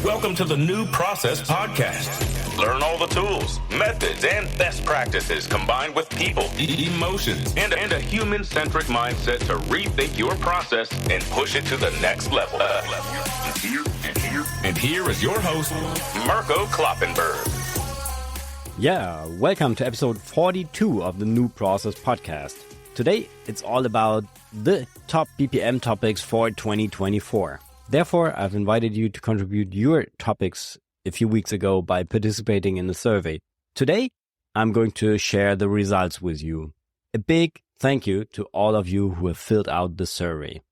Welcome to the New Process Podcast. Learn all the tools, methods, and best practices combined with people, emotions, and a human-centric mindset to rethink your process and push it to the next level. And here is your host, Mirko Kloppenberg. Yeah, welcome to episode 42 of the New Process Podcast. Today, it's all about the top BPM topics for 2024. Therefore, I've invited you to contribute your topics a few weeks ago by participating in the survey. Today, I'm going to share the results with you. A big thank you to all of you who have filled out the survey.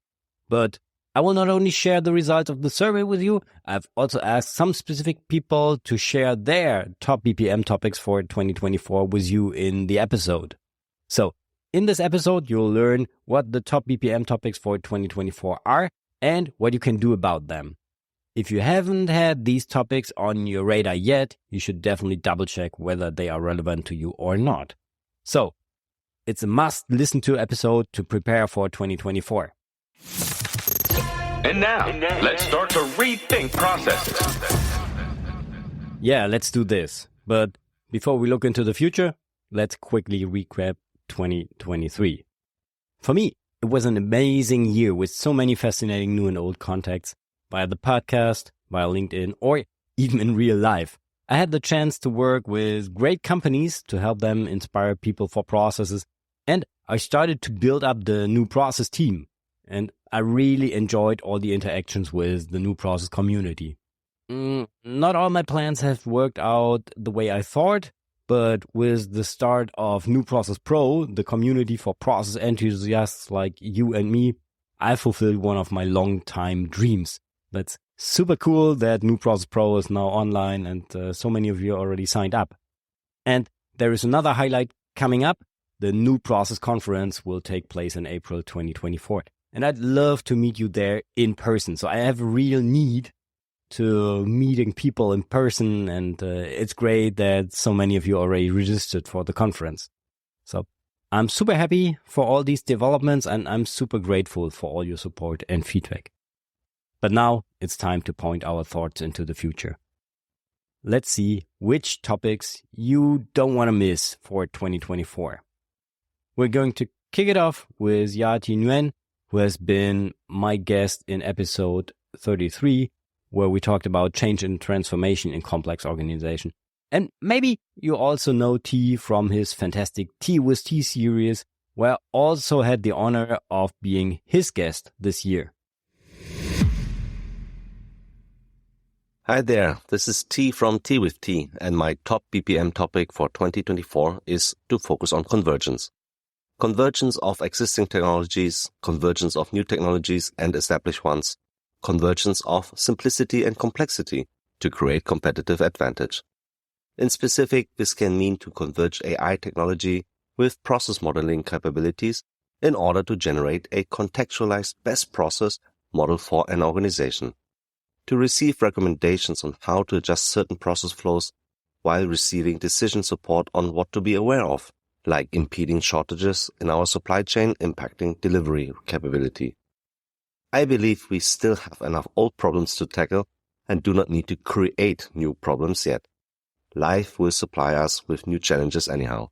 But I will not only share the results of the survey with you, I've also asked some specific people to share their top BPM topics for 2024 with you in the episode. So, in this episode, you'll learn what the top BPM topics for 2024 are and what you can do about them. If you haven't had these topics on your radar yet, you should definitely double check whether they are relevant to you or not. So, it's a must listen to episode to prepare for 2024. And now, let's start to rethink processes. Yeah, let's do this. But before we look into the future, let's quickly recap 2023. For me, it was an amazing year with so many fascinating new and old contacts via the podcast, via LinkedIn, or even in real life. I had the chance to work with great companies to help them inspire people for processes, and I started to build up the New Process team. And I really enjoyed all the interactions with the New Process community. Not all my plans have worked out the way I thought, but with the start of New Process Pro, the community for process enthusiasts like you and me, I fulfilled one of my long-time dreams. That's super cool that New Process Pro is now online and so many of you already signed up. And there is another highlight coming up. The New Process Conference will take place in April 2024. And I'd love to meet you there in person. So I have a real need to meeting people in person. And it's great that so many of you already registered for the conference. So I'm super happy for all these developments and I'm super grateful for all your support and feedback. But now it's time to point our thoughts into the future. Let's see which topics you don't want to miss for 2024. We're going to kick it off with Yati Nguyen, who has been my guest in episode 33, where we talked about change and transformation in complex organization. And maybe you also know T from his fantastic Tea with T series, where I also had the honor of being his guest this year. Hi there, this is T from Tea with T, and my top BPM topic for 2024 is to focus on convergence. Convergence of existing technologies, convergence of new technologies and established ones, convergence of simplicity and complexity to create competitive advantage. In specific, this can mean to converge AI technology with process modeling capabilities in order to generate a contextualized best process model for an organization, to receive recommendations on how to adjust certain process flows while receiving decision support on what to be aware of, like impeding shortages in our supply chain impacting delivery capability. I believe we still have enough old problems to tackle and do not need to create new problems yet. Life will supply us with new challenges anyhow.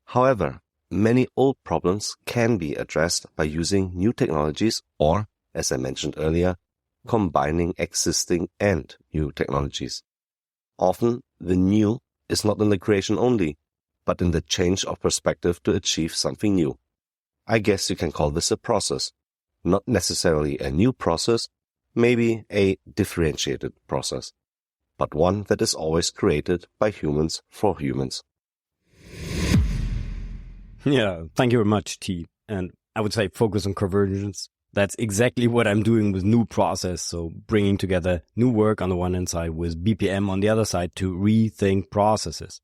However, many old problems can be addressed by using new technologies or, as I mentioned earlier, combining existing and new technologies. Often, the new is not in the creation only, but in the change of perspective to achieve something new. I guess you can call this a process. Not necessarily a new process, maybe a differentiated process, but one that is always created by humans for humans. Yeah, thank you very much, T. And I would say focus on convergence. That's exactly what I'm doing with New Process. So bringing together new work on the one hand side with BPM on the other side to rethink processes.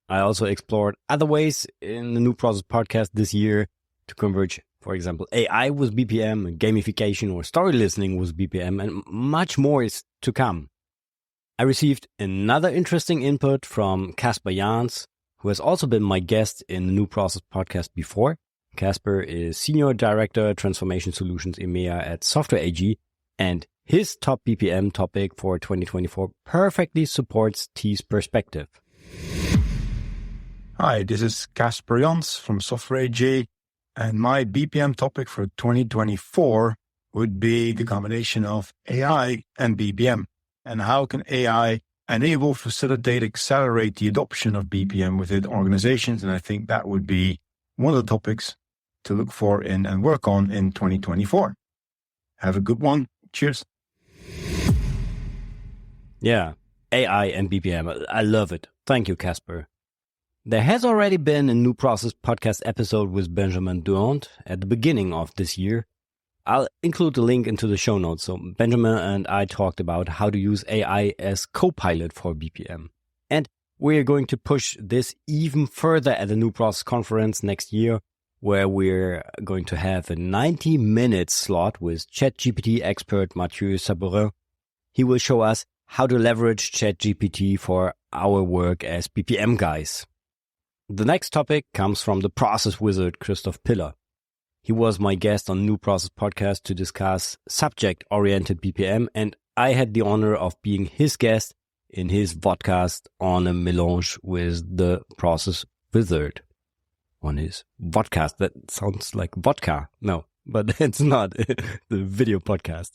I also explored other ways in the New Process podcast this year to converge, for example, AI with BPM, gamification or story listening with BPM, and much more is to come. I received another interesting input from Casper Jans, who has also been my guest in the New Process podcast before. Casper is Senior Director Transformation Solutions EMEA at Software AG, and his top BPM topic for 2024 perfectly supports T's perspective. Hi, this is Casper Jans from Software AG, and my BPM topic for 2024 would be the combination of AI and BPM, and how can AI enable, facilitate, accelerate the adoption of BPM within organizations. And I think that would be one of the topics to look for in and work on in 2024. Have a good one. Cheers. Yeah, AI and BPM. I love it. Thank you, Casper. There has already been a New Process podcast episode with Benjamin Durand at the beginning of this year. I'll include the link into the show notes. So Benjamin and I talked about how to use AI as co-pilot for BPM. And we're going to push this even further at the New Process conference next year, where we're going to have a 90-minute slot with ChatGPT expert Mathieu Sabourin. He will show us how to leverage ChatGPT for our work as BPM guys. The next topic comes from the process wizard, Christoph Piller. He was my guest on New Process podcast to discuss subject-oriented BPM, and I had the honor of being his guest in his podcast on a melange with the process wizard. On his vodcast. That sounds like vodka. No, but it's not the video podcast.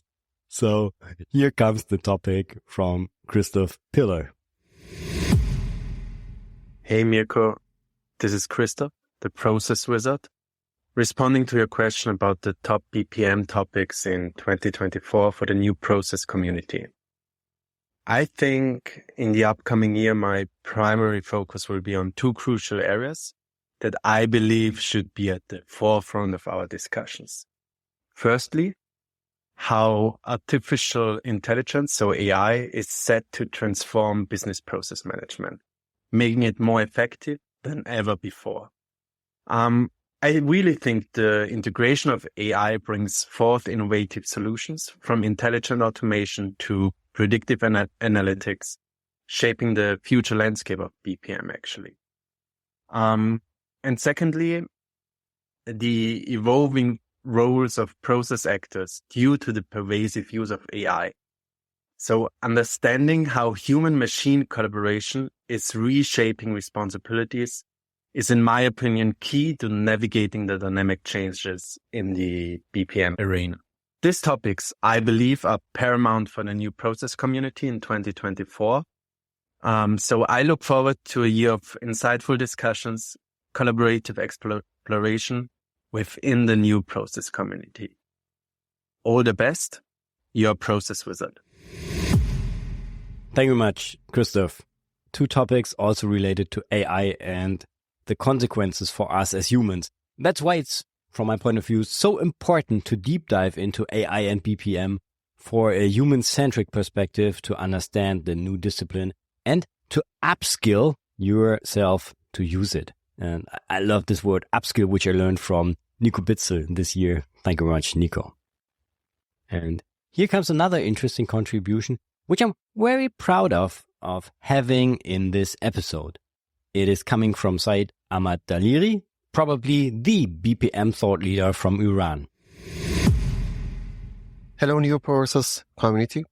So here comes the topic from Christoph Piller. Hey Mirko. This is Christoph, the process wizard, responding to your question about the top BPM topics in 2024 for the new process community. I think in the upcoming year, my primary focus will be on two crucial areas that I believe should be at the forefront of our discussions. Firstly, how artificial intelligence, so AI, is set to transform business process management, making it more effective than ever before. I really think the integration of AI brings forth innovative solutions from intelligent automation to predictive analytics, shaping the future landscape of BPM actually. And secondly, the evolving roles of process actors due to the pervasive use of AI. So understanding how human-machine collaboration is reshaping responsibilities is, in my opinion, key to navigating the dynamic changes in the BPM arena. These topics, I believe, are paramount for the new process community in 2024. So I look forward to a year of insightful discussions, collaborative exploration within the new process community. All the best, your process wizard. Thank you much, Christoph. Two topics also related to AI and the consequences for us as humans. That's why it's, from my point of view, so important to deep dive into AI and BPM for a human-centric perspective to understand the new discipline and to upskill yourself to use it. And I love this word upskill, which I learned from Nico Bitzel this year. Thank you very much, Nico. And here comes another interesting contribution, which I'm very proud of having in this episode. It is coming from Said Ahmad Daliri, probably the BPM thought leader from Iran. Hello, New Process community.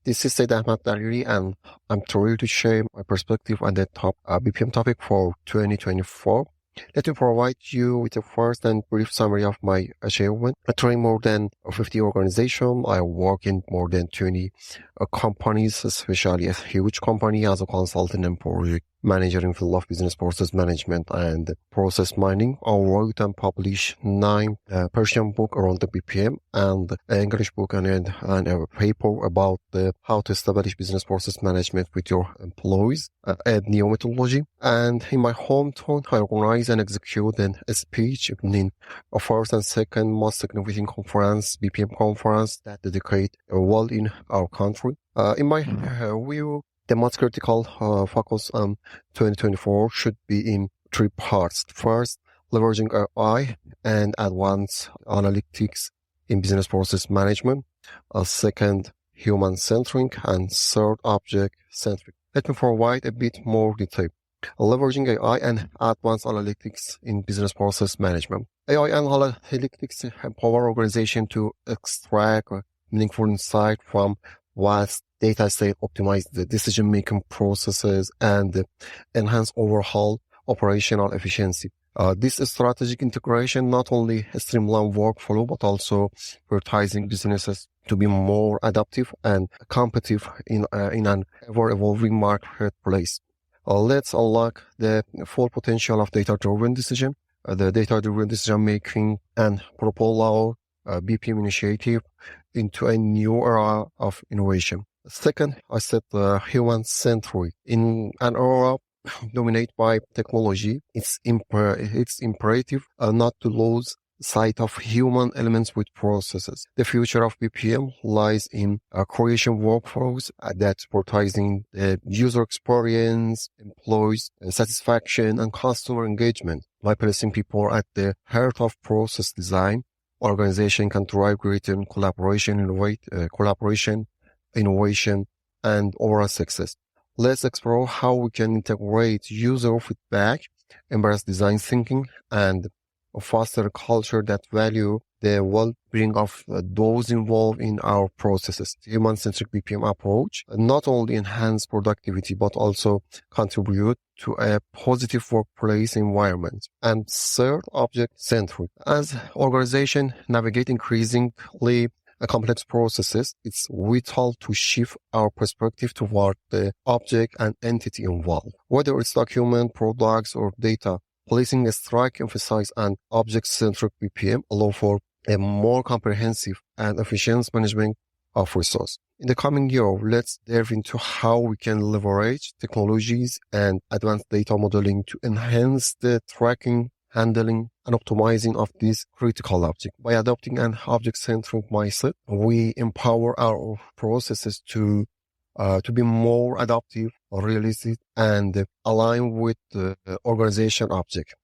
This is Said Ahmad Daliri, and I'm thrilled to share my perspective on the top BPM topic for 2024. Let me provide you with a first and brief summary of my achievement. I train more than 50 organizations. I work in more than 20 companies, especially a huge company as a consultant and project manager in field of business process management and process mining. I wrote and published 9 Persian book around the BPM and an English book and a paper about how to establish business process management with your employees, a new methodology. And in my hometown, I organize and execute a speech in a first and second most significant conference, BPM conference, that dedicate a world in our country. In my view, the most critical focus on 2024 should be in 3 parts. First, leveraging AI and advanced analytics in business process management. Second, human-centric, and third, object-centric. Let me provide a bit more detail. Leveraging AI and advanced analytics in business process management. AI and analytics empower organizations to extract meaningful insight from vast data set, optimize the decision-making processes, and enhance overall operational efficiency. This strategic integration not only streamline workflow, but also prioritizing businesses to be more adaptive and competitive in an ever-evolving marketplace. Let's unlock the full potential of data-driven decision, the data-driven decision-making, and propel our BPM initiative into a new era of innovation. Second, I said human-centric. In an era dominated by technology, it's imperative not to lose sight of human elements with processes. The future of BPM lies in creation workflows that prioritizing the user experience, employees satisfaction, and customer engagement. By placing people at the heart of process design, organization can drive greater collaboration, innovation, and overall success. Let's explore how we can integrate user feedback, embrace design thinking, and foster a culture that value the well-being of those involved in our processes. The human-centric BPM approach not only enhance productivity, but also contribute to a positive workplace environment. And third, object-centric. As organizations navigate increasingly complex processes, it's vital to shift our perspective toward the object and entity involved. Whether it's document, products, or data, placing a strong emphasis on object-centric BPM allow for a more comprehensive and efficient management of resources. In the coming year, let's delve into how we can leverage technologies and advanced data modeling to enhance the tracking, handling, and optimizing of these critical objects. By adopting an object-centric mindset, we empower our processes to be more adaptive, realistic, and aligned with the organization object.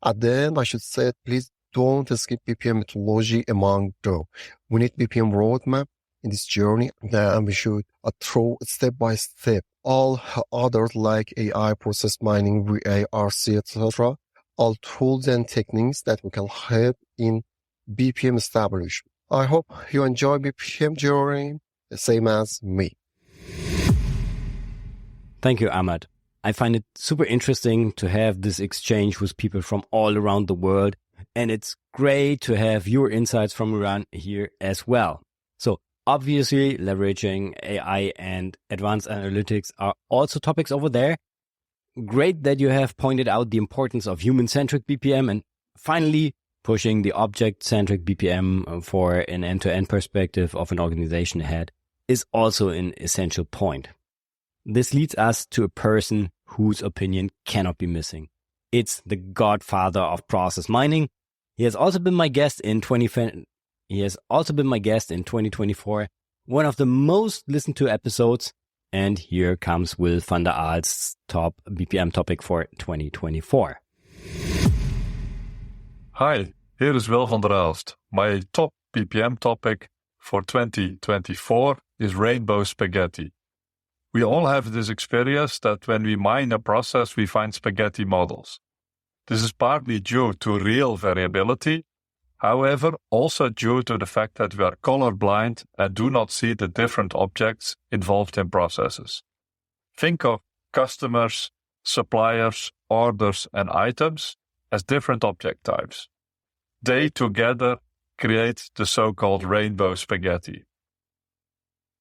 At the end, I should say, please don't skip BPM methodology among them. We need BPM roadmap in this journey, and we should throw step by step. All others like AI, process mining, VA, RC, etc., all tools and techniques that we can help in BPM establishment. I hope you enjoy BPM journey the same as me. Thank you, Ahmad. I find it super interesting to have this exchange with people from all around the world, and it's great to have your insights from around here as well. So obviously, leveraging AI and advanced analytics are also topics over there. Great that you have pointed out the importance of human-centric BPM and finally pushing the object-centric BPM for an end-to-end perspective of an organization ahead is also an essential point. This leads us to a person whose opinion cannot be missing. It's the godfather of process mining. He has also been my guest in 2024, one of the most listened to episodes. And here comes Will van der Aal's top BPM topic for 2024. Hi, here is Will van der Aalst. My top BPM topic for 2024 is rainbow spaghetti. We all have this experience that when we mine a process, we find spaghetti models. This is partly due to real variability, however, also due to the fact that we are colorblind and do not see the different objects involved in processes. Think of customers, suppliers, orders, and items as different object types. They together create the so-called rainbow spaghetti.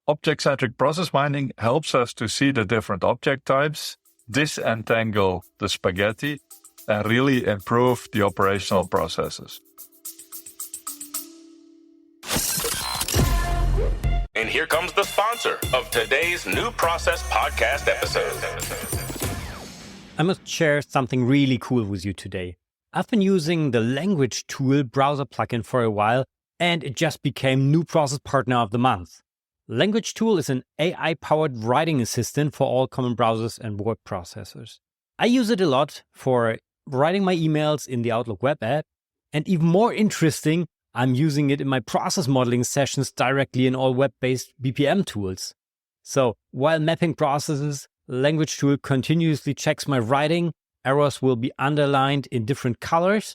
Object-centric process mining helps us to see the different object types, disentangle the spaghetti, and really improve the operational processes. And here comes the sponsor of today's New Process Podcast episode. I must share something really cool with you today. I've been using the Language Tool browser plugin for a while, and it just became New Process Partner of the Month. Language Tool is an AI-powered writing assistant for all common browsers and word processors. I use it a lot for writing my emails in the Outlook web app, and even more interesting, I'm using it in my process modeling sessions directly in all web-based BPM tools. So while mapping processes, Language Tool continuously checks my writing, errors will be underlined in different colors,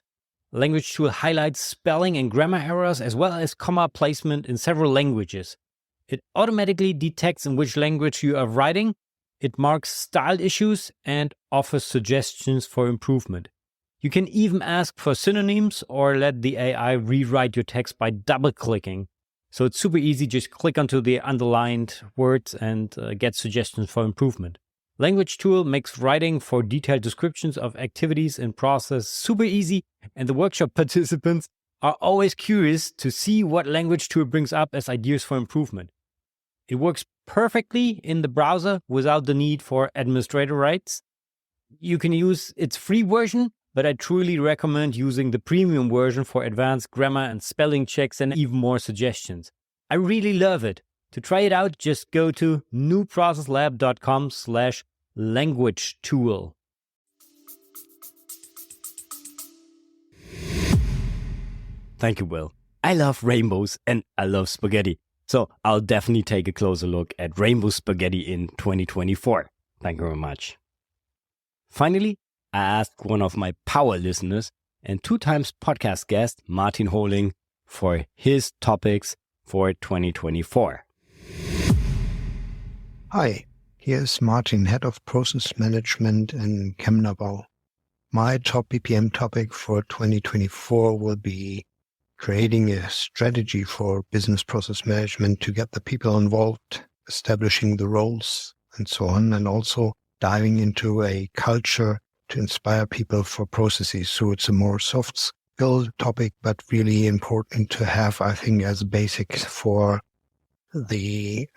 Language Tool highlights spelling and grammar errors as well as comma placement in several languages. It automatically detects in which language you are writing. It marks style issues and offers suggestions for improvement. You can even ask for synonyms or let the AI rewrite your text by double-clicking. So it's super easy, just click onto the underlined words and get suggestions for improvement. Language Tool makes writing for detailed descriptions of activities and process super easy, and the workshop participants are always curious to see what Language Tool brings up as ideas for improvement. It works perfectly in the browser without the need for administrator rights. You can use its free version, but I truly recommend using the premium version for advanced grammar and spelling checks and even more suggestions. I really love it. To try it out, just go to newprocesslab.com/language tool. Thank you, Will. I love rainbows and I love spaghetti. So I'll definitely take a closer look at rainbow spaghetti in 2024. Thank you very much. Finally, I asked one of my power listeners and 2 times podcast guest, Martin Holing, for his topics for 2024. Hi, here's Martin, Head of Process Management in Chemnabau. My top BPM topic for 2024 will be creating a strategy for business process management to get the people involved, establishing the roles and so on, and also diving into a culture to inspire people for processes. So it's a more soft skill topic, but really important to have, I think, as basics for the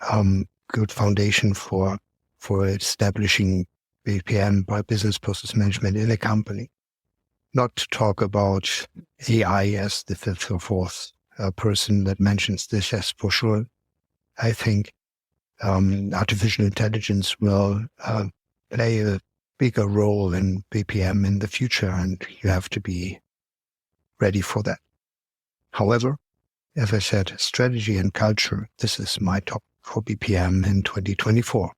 good foundation for establishing BPM, by business process management, in a company. Not to talk about AI as the fifth or fourth person that mentions this, yes, for sure. I think artificial intelligence will play a bigger role in BPM in the future, and you have to be ready for that. However, as I said, strategy and culture, this is my top for BPM in 2024.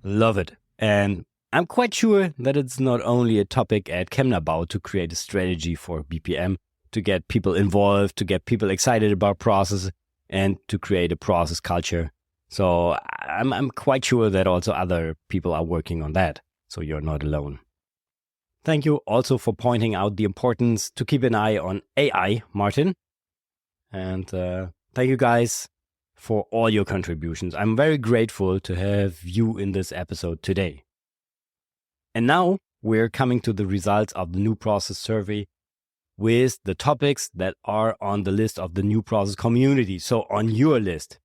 Love it. And I'm quite sure that it's not only a topic at Chemnabau to create a strategy for BPM, to get people involved, to get people excited about process, and to create a process culture. So I'm quite sure that also other people are working on that. So you're not alone. Thank you also for pointing out the importance to keep an eye on AI, Martin. And thank you guys for all your contributions. I'm very grateful to have you in this episode today. And now we're coming to the results of the New Process survey with the topics that are on the list of the New Process community. So on your list.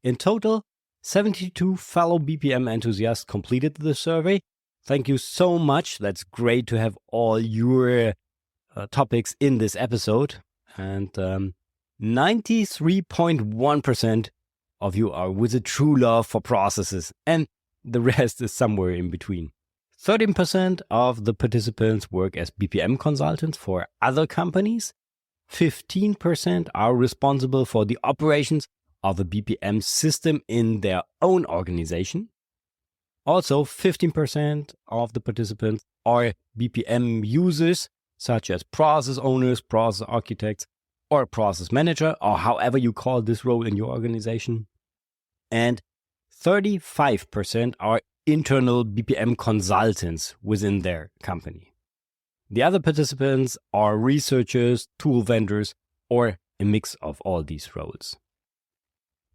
In total, 72 fellow BPM enthusiasts completed the survey. Thank you so much. That's great to have all your topics in this episode. And 93.1% of you are with a true love for processes, and the rest is somewhere in between. 13% of the participants work as BPM consultants for other companies. 15% are responsible for the operations of a BPM system in their own organization. Also, 15% of the participants are BPM users, such as process owners, process architects, or process manager, or however you call this role in your organization. And 35% are internal BPM consultants within their company. The other participants are researchers, tool vendors, or a mix of all these roles.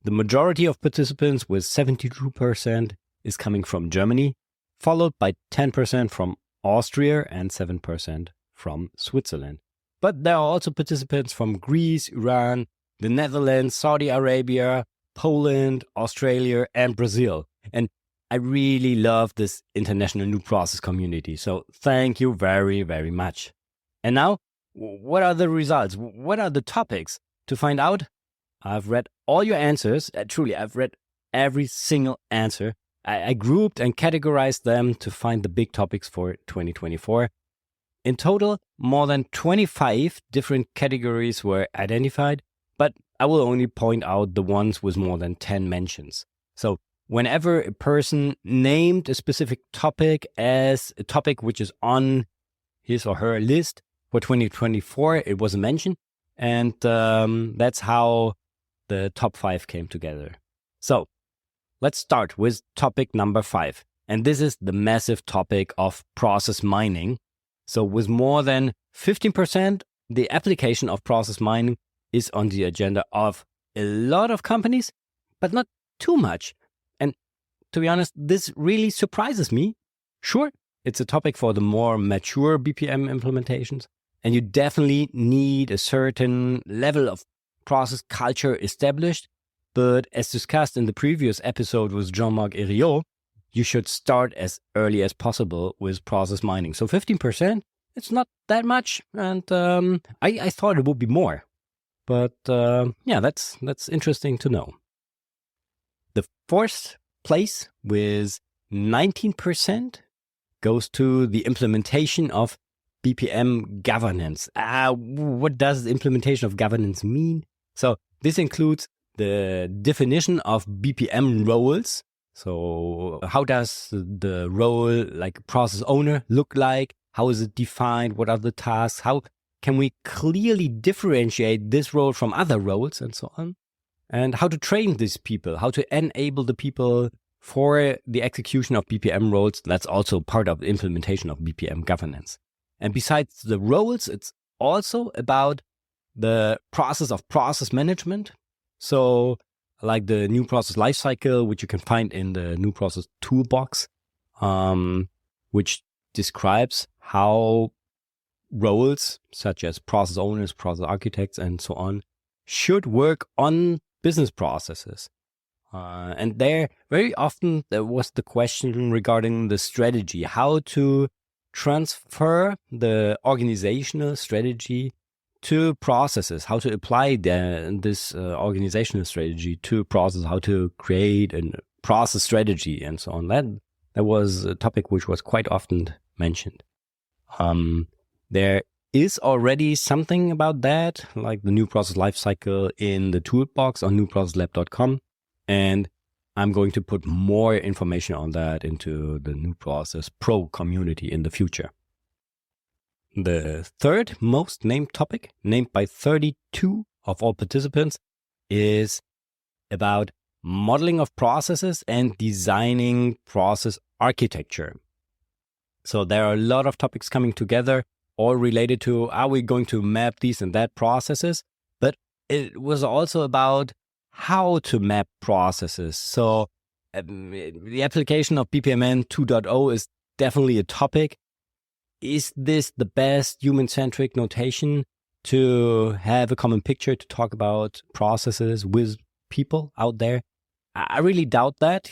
The majority of participants, with 72%, is coming from Germany, followed by 10% from Austria and 7% from Switzerland. But there are also participants from Greece, Iran, the Netherlands, Saudi Arabia, Poland, Australia, and Brazil. And I really love this international New Process community. So thank you very, very much. And now, what are the results? What are the topics? To find out, I've read all your answers. Truly, I've read every single answer. I grouped and categorized them to find the big topics for 2024. In total, more than 25 different categories were identified, but I will only point out the ones with more than 10 mentions. So whenever a person named a specific topic as a topic which is on his or her list for 2024. It was a mention. And that's how the top 5 came together. So let's start with topic number 5. And this is the massive topic of process mining. So with more than 15%, the application of process mining is on the agenda of a lot of companies, but not too much. And to be honest, this really surprises me. Sure, it's a topic for the more mature BPM implementations, and you definitely need a certain level of process culture established. But as discussed in the previous episode with Jean-Marc Herriot, you should start as early as possible with process mining. So 15%, it's not that much. And I thought it would be more. But yeah, that's interesting to know. The fourth place with 19% goes to the implementation of BPM governance. What does the implementation of governance mean? So this includes the definition of BPM roles. So how does the role like process owner look like? How is it defined? What are the tasks? How can we clearly differentiate this role from other roles and so on? And how to train these people, how to enable the people for the execution of BPM roles. That's also part of the implementation of BPM governance. And besides the roles, it's also about the process of process management. So like the new process lifecycle, which you can find in the new process toolbox, which describes how roles such as process owners, process architects, and so on should work on business processes. And there, very often, there was the question regarding the strategy, how to transfer the organizational strategy to processes, how to apply this organizational strategy to process, how to create a process strategy, and so on. That was a topic which was quite often mentioned. There is already something about that, like the new process lifecycle in the toolbox on newprocesslab.com. And I'm going to put more information on that into the New Process Pro community in the future. The third most named topic, named by 32 of all participants, is about modeling of processes and designing process architecture. So there are a lot of topics coming together, all related to, are we going to map these and that processes? But it was also about how to map processes. So the application of BPMN 2.0 is definitely a topic. Is this the best human-centric notation to have a common picture to talk about processes with people out there? I really doubt that,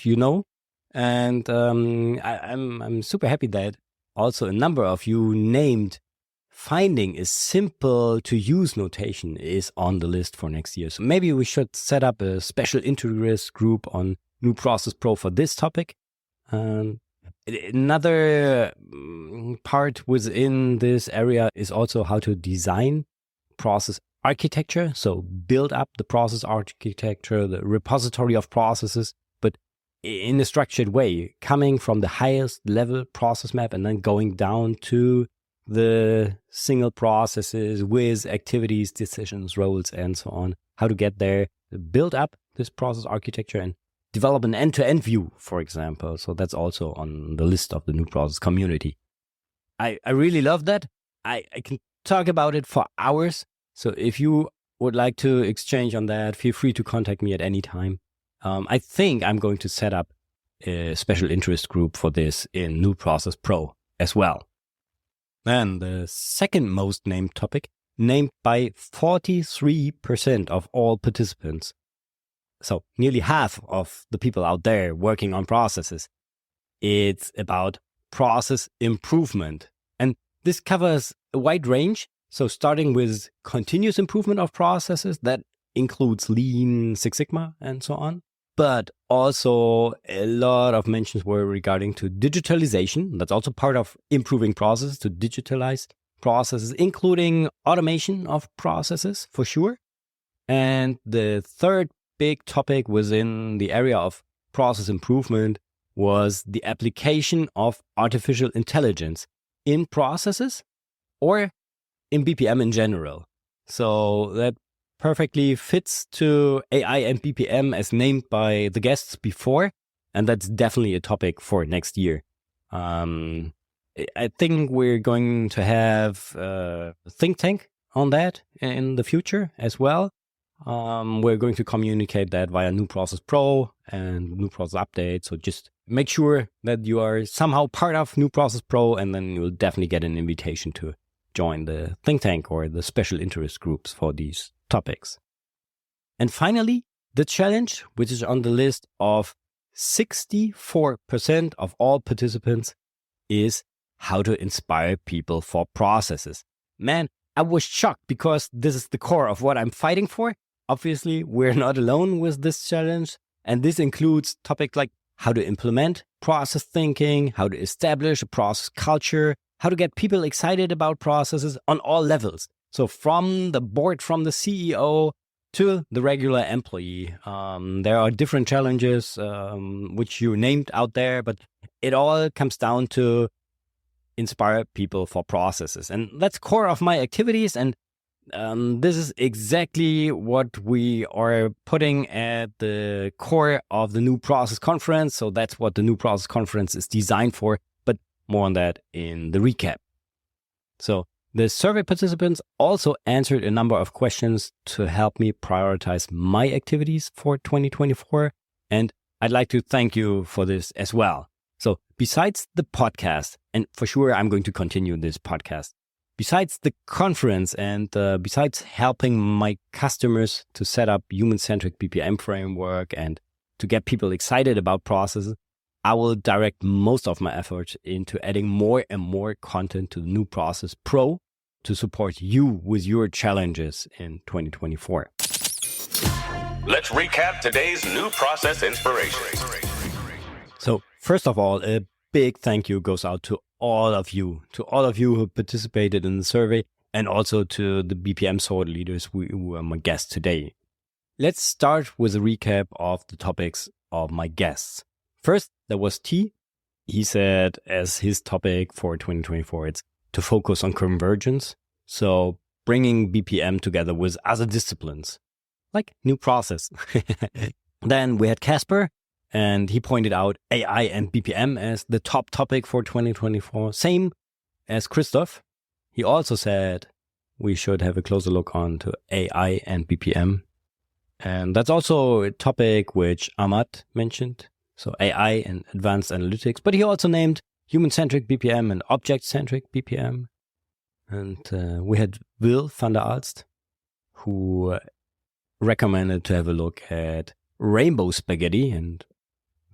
and I'm super happy that also a number of you named finding a simple to use notation is on the list for next year. So maybe we should set up a special interest group on New Process Pro for this topic. Another part within this area is also how to design process architecture. So build up the process architecture, the repository of processes, but in a structured way, coming from the highest level process map and then going down to the single processes with activities, decisions, roles, and so on. How to get there, build up this process architecture and develop an end-to-end view, for example. So that's also on the list of the New Process community. I really love that. I can talk about it for hours. So if you would like to exchange on that, feel free to contact me at any time. I think I'm going to set up a special interest group for this in New Process Pro as well. Then the second most named topic, named by 43% of all participants. So nearly half of the people out there working on processes. It's about process improvement. And this covers a wide range. So starting with continuous improvement of processes, that includes Lean, Six Sigma, and so on. But also a lot of mentions were regarding to digitalization. That's also part of improving processes, to digitalize processes, including automation of processes for sure. And the third big topic within the area of process improvement was the application of artificial intelligence in processes. or in BPM in general. So that perfectly fits to AI and BPM as named by the guests before. And that's definitely a topic for next year. I think we're going to have a think tank on that in the future as well. We're going to communicate that via New Process Pro and New Process Update. So just make sure that you are somehow part of New Process Pro, and then you'll definitely get an invitation to join the think tank or the special interest groups for these topics. And finally, the challenge, which is on the list of 64% of all participants, is how to inspire people for processes. Man, I was shocked because this is the core of what I'm fighting for. Obviously, we're not alone with this challenge. And this includes topics like how to implement process thinking, how to establish a process culture, how to get people excited about processes on all levels. So from the board, from the CEO to the regular employee. There are different challenges which you named out there, but it all comes down to inspire people for processes. And that's core of my activities. And this is exactly what we are putting at the core of the New Process Conference. So that's what the New Process Conference is designed for, but more on that in the recap. So the survey participants also answered a number of questions to help me prioritize my activities for 2024. And I'd like to thank you for this as well. So besides the podcast, and for sure I'm going to continue this podcast, besides the conference and besides helping my customers to set up human-centric BPM framework and to get people excited about processes, I will direct most of my efforts into adding more and more content to the New Process Pro to support you with your challenges in 2024. Let's recap today's New Process inspiration. So first of all, a big thank you goes out to all of you who participated in the survey, and also to the BPM thought leaders who are my guests today. Let's start with a recap of the topics of my guests. First, there was T. He said as his topic for 2024, it's to focus on convergence. So bringing BPM together with other disciplines, like New Process. Then we had Casper, and he pointed out AI and BPM as the top topic for 2024. Same as Christoph. He also said we should have a closer look on to AI and BPM. And that's also a topic which Ahmad mentioned. So AI and advanced analytics. But he also named human-centric BPM and object-centric BPM. And we had Will van der Aalst, who recommended to have a look at rainbow spaghetti and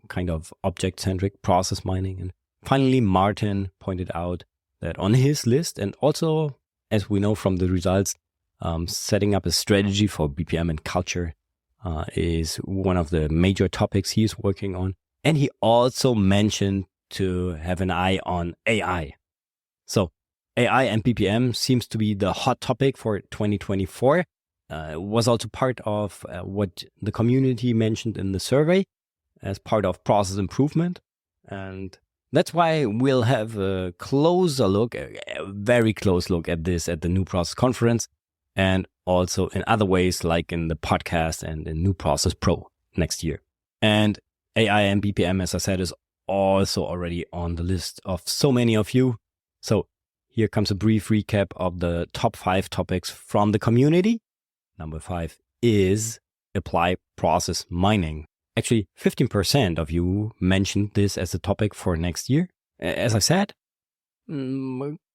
kind of object-centric process mining. And finally, Martin pointed out that on his list, and also, as we know from the results, setting up a strategy for BPM and culture is one of the major topics he's working on. And he also mentioned to have an eye on AI. So AI and BPM seems to be the hot topic for 2024. It was also part of what the community mentioned in the survey as part of process improvement. And that's why we'll have a closer look, a very close look at this at the New Process Conference, and also in other ways like in the podcast and in New Process Pro next year. And AI and BPM, as I said, is also already on the list of so many of you. So here comes a brief recap of the top 5 topics from the community. Number 5 is apply process mining. Actually, 15% of you mentioned this as a topic for next year. As I said,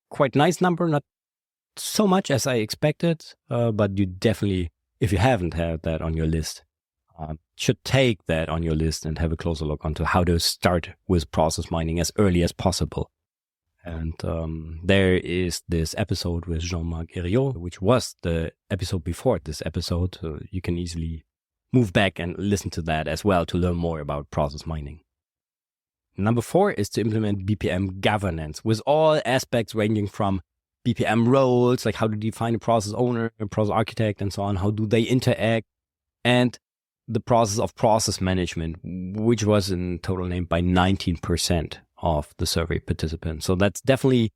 quite nice number, not so much as I expected, but you definitely, if you haven't had that on your list, should take that on your list and have a closer look onto how to start with process mining as early as possible. And there is this episode with Jean-Marc Herriot, which was the episode before this episode. So you can easily move back and listen to that as well to learn more about process mining. Number 4 is to implement BPM governance with all aspects ranging from BPM roles, like how to define a process owner, a process architect, and so on. How do they interact? And the process of process management, which was in total named by 19% of the survey participants. So that's definitely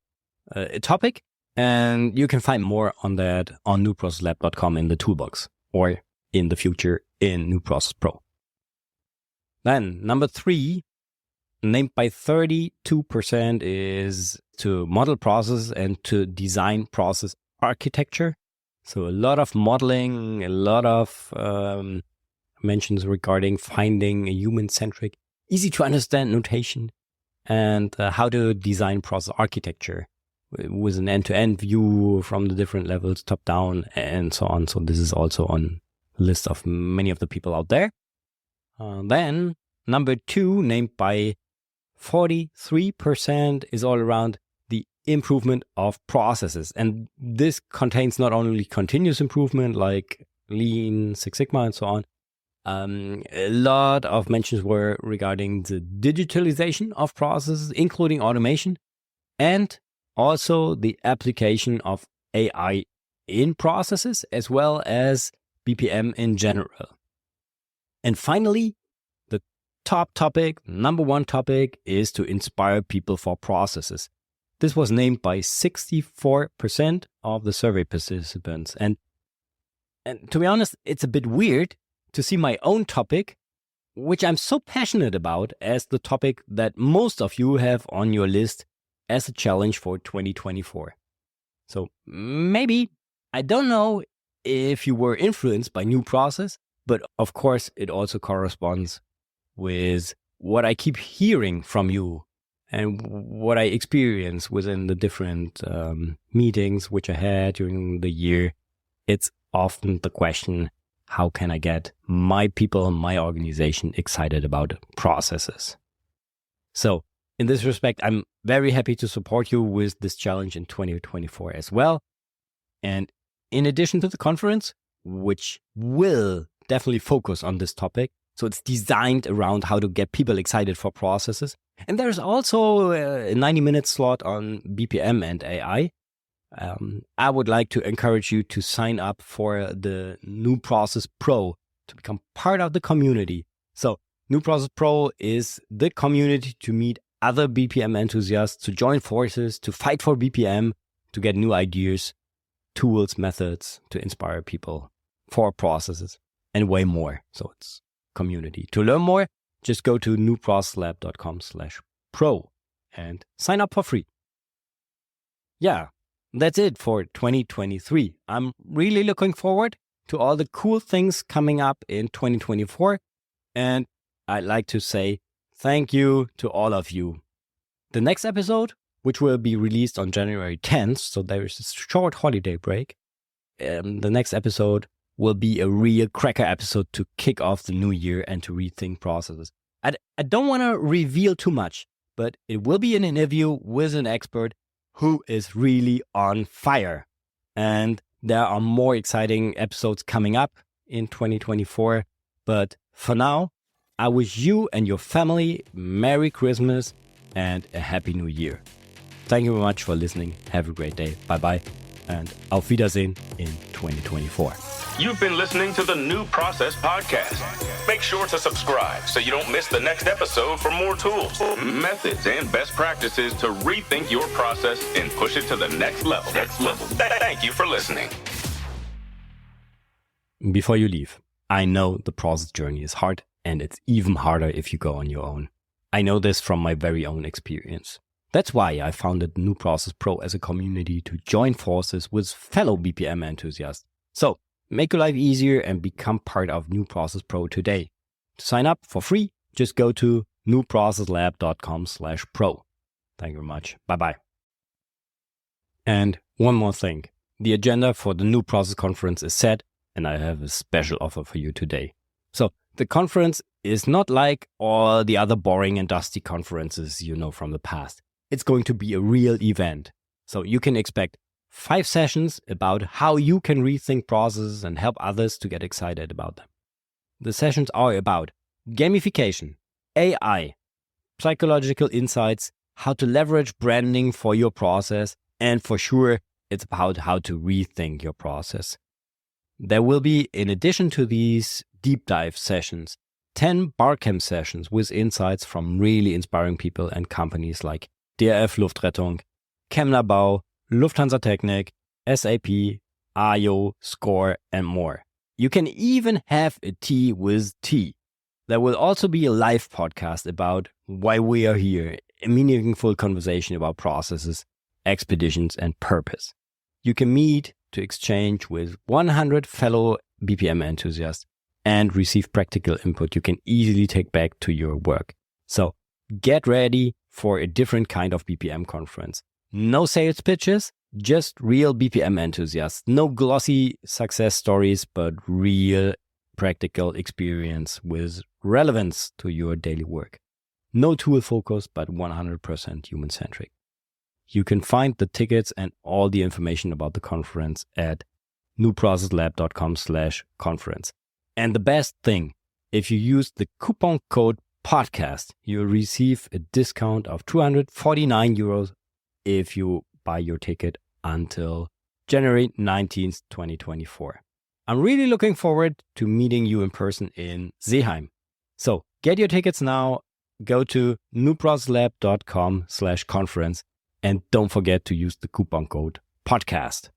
a topic And you can find more on that on newprocesslab.com in the toolbox, or in the future in New Process Pro. Then number 3, named by 32%, is to model process and to design process architecture. So a lot of modeling, a lot of mentions regarding finding a human-centric, easy to understand notation, and how to design process architecture with an end-to-end view from the different levels, top down, and so on. So this is also on the list of many of the people out there. Then number 2, named by 43%, is all around the improvement of processes. And this contains not only continuous improvement like Lean, Six Sigma, and so on. A lot of mentions were regarding the digitalization of processes, including automation, and also the application of AI in processes, as well as BPM in general. And finally, the top topic, number 1 topic, is to inspire people for processes. This was named by 64% of the survey participants. And to be honest, it's a bit weird to see my own topic, which I'm so passionate about, as the topic that most of you have on your list as a challenge for 2024. So maybe, I don't know if you were influenced by New Process, but of course it also corresponds with what I keep hearing from you and what I experience within the different meetings which I had during the year. It's often the question, how can I get my people, my organization excited about processes? So in this respect, I'm very happy to support you with this challenge in 2024 as well. And in addition to the conference, which will definitely focus on this topic, so it's designed around how to get people excited for processes. And there's also a 90-minute slot on BPM and AI. I would like to encourage you to sign up for the New Process Pro to become part of the community. So New Process Pro is the community to meet other BPM enthusiasts, to join forces, to fight for BPM, to get new ideas, tools, methods, to inspire people for processes, and way more. So it's community. To learn more, just go to newprocesslab.com/pro and sign up for free. Yeah, that's it for 2023. I'm really looking forward to all the cool things coming up in 2024. And I'd like to say thank you to all of you. The next episode, which will be released on January 10th, so there is a short holiday break. The next episode will be a real cracker episode to kick off the new year and to rethink processes. I don't want to reveal too much, but it will be an interview with an expert who is really on fire. And there are more exciting episodes coming up in 2024. But for now, I wish you and your family Merry Christmas and a Happy New Year. Thank you very much for listening. Have a great day. Bye-bye. And auf Wiedersehen in 2024. You've been listening to the New Process Podcast. Make sure to subscribe so you don't miss the next episode for more tools, methods, and best practices to rethink your process and push it to the next level. Thank you for listening. Before you leave, I know the process journey is hard, and it's even harder if you go on your own. I know this from my very own experience. That's why I founded New Process Pro as a community to join forces with fellow BPM enthusiasts. So, make your life easier and become part of New Process Pro today. To sign up for free, just go to newprocesslab.com/pro. Thank you very much. Bye-bye. And one more thing. The agenda for the New Process Conference is set, and I have a special offer for you today. So, the conference is not like all the other boring and dusty conferences you know from the past. It's going to be a real event. So you can expect 5 sessions about how you can rethink processes and help others to get excited about them. The sessions are about gamification, AI, psychological insights, how to leverage branding for your process, and for sure, it's about how to rethink your process. There will be, in addition to these deep dive sessions, 10 barcamp sessions with insights from really inspiring people and companies like DRF Luftrettung, Chemnabau, Lufthansa Technik, SAP, IO, SCORE, and more. You can even have a tea with tea. There will also be a live podcast about why we are here, a meaningful conversation about processes, expeditions, and purpose. You can meet to exchange with 100 fellow BPM enthusiasts and receive practical input you can easily take back to your work. So get ready for a different kind of BPM conference. No sales pitches, just real BPM enthusiasts. No glossy success stories, but real practical experience with relevance to your daily work. No tool focus, but 100% human-centric. You can find the tickets and all the information about the conference at newprocesslab.com/conference. And the best thing, if you use the coupon code podcast, you'll receive a discount of 249 euros if you buy your ticket until January 19th, 2024. I'm really looking forward to meeting you in person in Seeheim. So get your tickets now, go to newprocesslab.com/conference, and don't forget to use the coupon code podcast.